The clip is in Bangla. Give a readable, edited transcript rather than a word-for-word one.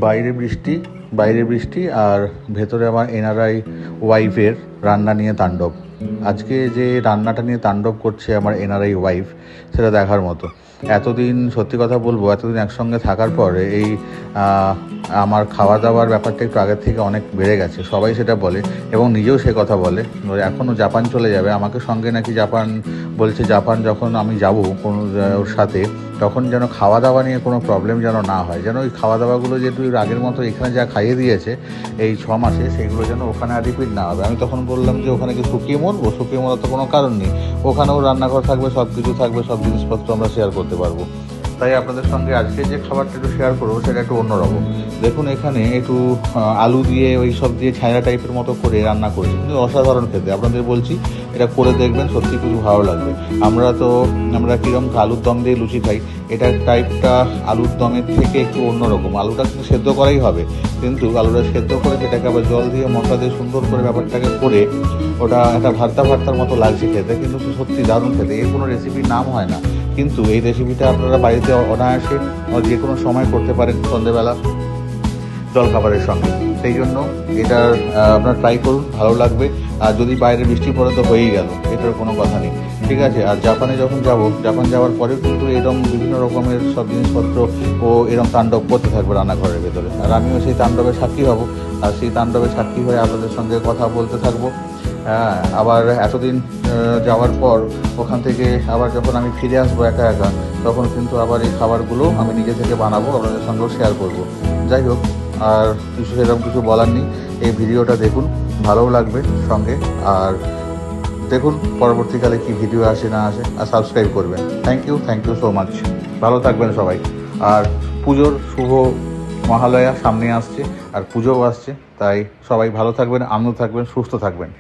বাইরে বৃষ্টি আর ভেতরে আমার এনআরআই ওয়াইফের রান্না নিয়ে তাণ্ডব। আজকে যে রান্নাটা নিয়ে তাণ্ডব করছে আমার এনআরআই ওয়াইফ, সেটা দেখার মতো। এতদিন সত্যি কথা বলবো, এতদিন একসঙ্গে থাকার পর এই আমার খাওয়া দাওয়ার ব্যাপারটা একটু আগের থেকে অনেক বেড়ে গেছে, সবাই সেটা বলে এবং নিজেও সে কথা বলে। এখনও জাপান চলে যাবে, আমাকে সঙ্গে নাকি জাপান বলছে। জাপান যখন আমি যাব কোনো ওর সাথে, তখন যেন খাওয়া দাওয়া নিয়ে কোনো প্রবলেম যেন না হয়, যেন ওই খাওয়া দাওয়াগুলো যেহেতু আগের মতো এখানে যা খাইয়ে দিয়েছে এই 6 মাসে, সেইগুলো যেন ওখানে আর রিপিট না হবে। আমি তখন বললাম যে ওখানে কি শুকিয়ে মরবো? শুকিয়ে মরার তো কোনো কারণ নেই, ওখানেও রান্নাঘর থাকবে, সব কিছু থাকবে, সব জিনিসপত্র আমরা শেয়ার করতে পারবো। তাই আপনাদের সঙ্গে আজকে যে খাবারটা একটু শেয়ার করবো সেটা একটু অন্যরকম। দেখুন, এখানে একটু আলু দিয়ে ওই সব দিয়ে ছায়া টাইপের মতো করে রান্না করেছে, কিন্তু অসাধারণ খেতে। আপনাদের বলছি, এটা করে দেখবেন, সত্যি খুব ভালো লাগবে। আমরা কীরকম আলুর দম দিয়ে লুচি খাই, এটার টাইপটা আলুর দমের থেকে একটু অন্যরকম। আলুটা কিন্তু সেদ্ধ করাই হবে, কিন্তু আলুটা সেদ্ধ করে সেটাকে আবার জল দিয়ে মশলা দিয়ে সুন্দর করে ব্যাপারটাকে করে ওটা একটা ভর্তার মতো লাগছে খেতে, কিন্তু সত্যি দারুণ খেতে। এর কোনো রেসিপির নাম হয় না, কিন্তু এই রেসিপিটা আপনারা বাড়িতে অনায়াসে যে কোনো সময় করতে পারেন, সন্ধ্যেবেলা জলখাবারের সঙ্গে। সেই জন্য এটার আপনারা ট্রাই করুন, ভালো লাগবে। আর যদি বাইরে বৃষ্টি পড়ে তো হয়েই গেল, এটার কোনো কথা নেই, ঠিক আছে। আর জাপানে যখন জাপান যাওয়ার পরেও কিন্তু এরকম বিভিন্ন রকমের সব জিনিসপত্র ও এরকম তাণ্ডব করতে থাকবে রান্নাঘরের ভেতরে, আর আমিও সেই তাণ্ডবের সাক্ষী হব। আর সেই তাণ্ডবের সাক্ষী হয়ে আপনাদের সঙ্গে কথা বলতে থাকবো। হ্যাঁ, আবার এতদিন যাওয়ার পর ওখান থেকে আবার যখন আমি ফিরে আসবো একা একা, তখন কিন্তু আবার এই খাবারগুলো আমি নিজে থেকে বানাবো, আপনাদের সঙ্গেও শেয়ার করব। যাই হোক, আর সেরকম কিছু বলার নেই। এই ভিডিওটা দেখুন, ভালোও লাগবে সঙ্গে। আর দেখুন পরবর্তীকালে কি ভিডিও আসে না আসে, আর সাবস্ক্রাইব করবেন। Thank you so much. ভালো থাকবেন সবাই। আর পুজোর শুভ মহালয়া সামনে আসছে, আর পুজোও আসছে, তাই সবাই ভালো থাকবেন, আনন্দ থাকবেন, সুস্থ থাকবেন।